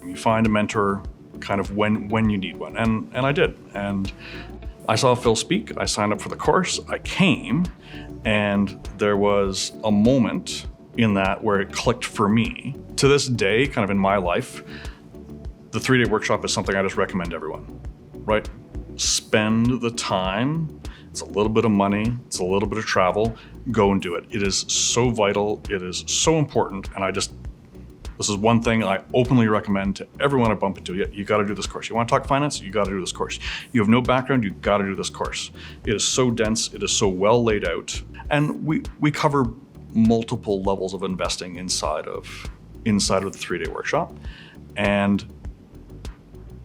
You find a mentor kind of when you need one. And I did. And I saw Phil speak. I signed up for the course. I came, and there was a moment in that where it clicked for me. To this day, kind of in my life, the 3-day workshop is something I just recommend to everyone, right? Spend the time. It's a little bit of money. It's a little bit of travel. Go and do it. It is so vital. It is so important. And this is one thing I openly recommend to everyone I bump into. You got to do this course. You want to talk finance? You got to do this course. You have no background? You got to do this course. It is so dense. It is so well laid out. And we cover multiple levels of investing inside of the 3-day workshop. And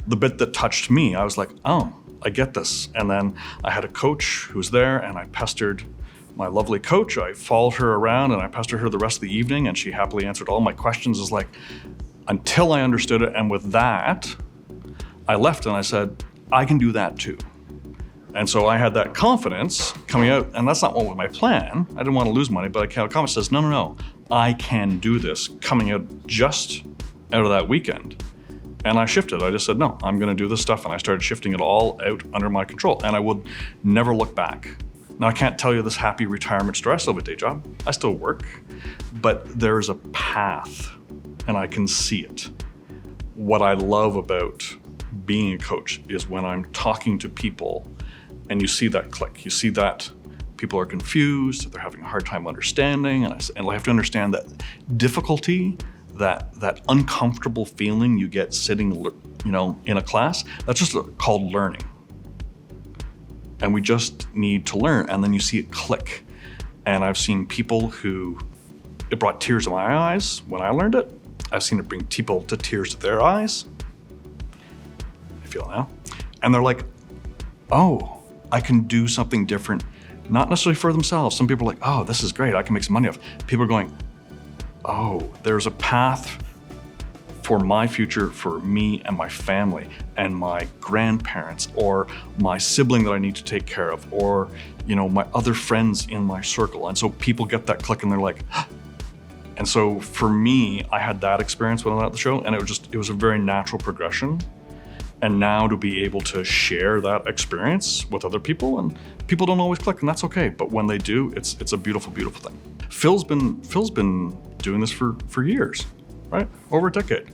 the bit that touched me, I was like, oh, I get this. And then I had a coach who was there, and I pestered my lovely coach. I followed her around and I pestered her the rest of the evening, and she happily answered all my questions. Is like, until I understood it. And with that, I left and I said, I can do that too. And so I had that confidence coming out, and that's not what was my plan. I didn't want to lose money, but I had confidence says, no, I can do this, coming out just out of that weekend. And I shifted. I just said, no, I'm going to do this stuff. And I started shifting it all out under my control. And I would never look back. Now, I can't tell you this happy retirement story. I still have a day job. I still work. But there's a path, and I can see it. What I love about being a coach is when I'm talking to people and you see that click. You see that people are confused, they're having a hard time understanding. And I have to understand that difficulty, that uncomfortable feeling you get sitting, in a class, that's just called learning. And we just need to learn, and then you see it click. And I've seen people who, it brought tears to my eyes when I learned it. I've seen it bring people to tears to their eyes. I feel now. And they're like, oh, I can do something different, not necessarily for themselves. Some people are like, oh, this is great, I can make some money off. People are going, oh, there's a path for my future, for me and my family and my grandparents, or my sibling that I need to take care of, or my other friends in my circle. And so people get that click and they're like, huh. And so for me, I had that experience when I was at the show, and it was a very natural progression. And now to be able to share that experience with other people, and people don't always click, and that's okay. But when they do, it's a beautiful, beautiful thing. Phil's been doing this for years, right? Over a decade.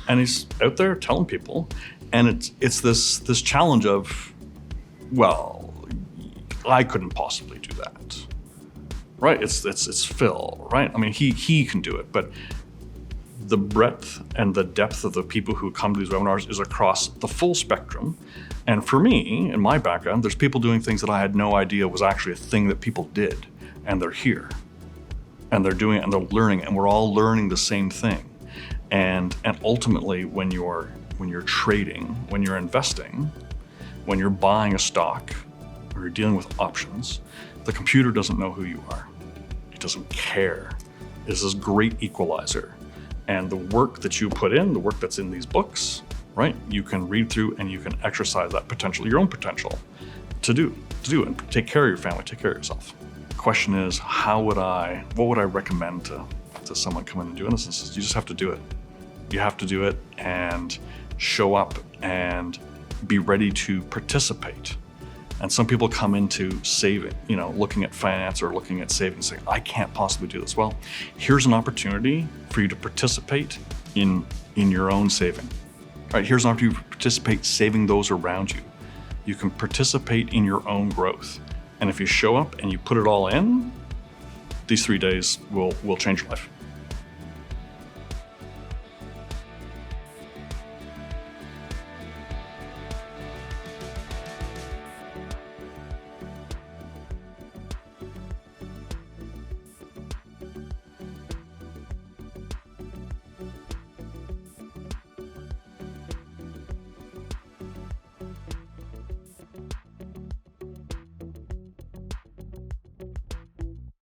And he's out there telling people, and it's this challenge of, well, I couldn't possibly do that, right? It's Phil, right? I mean, he can do it, but the breadth and the depth of the people who come to these webinars is across the full spectrum. And for me, in my background, there's people doing things that I had no idea was actually a thing that people did, and they're here. And they're doing it, and they're learning, and we're all learning the same thing. And ultimately, when you're trading, when you're investing, when you're buying a stock, or you're dealing with options, the computer doesn't know who you are. It doesn't care. It's this great equalizer. And the work that you put in, the work that's in these books, right? You can read through and you can exercise that potential, your own potential, to do and take care of your family, take care of yourself. The question is, what would I recommend to someone coming and doing this? And says, you just have to do it. You have to do it and show up and be ready to participate. And some people come into saving, looking at finance or looking at saving, saying, I can't possibly do this. Well, here's an opportunity for you to participate in your own saving. All right, here's an opportunity to participate saving those around you. You can participate in your own growth. And if you show up and you put it all in, these 3 days will change your life.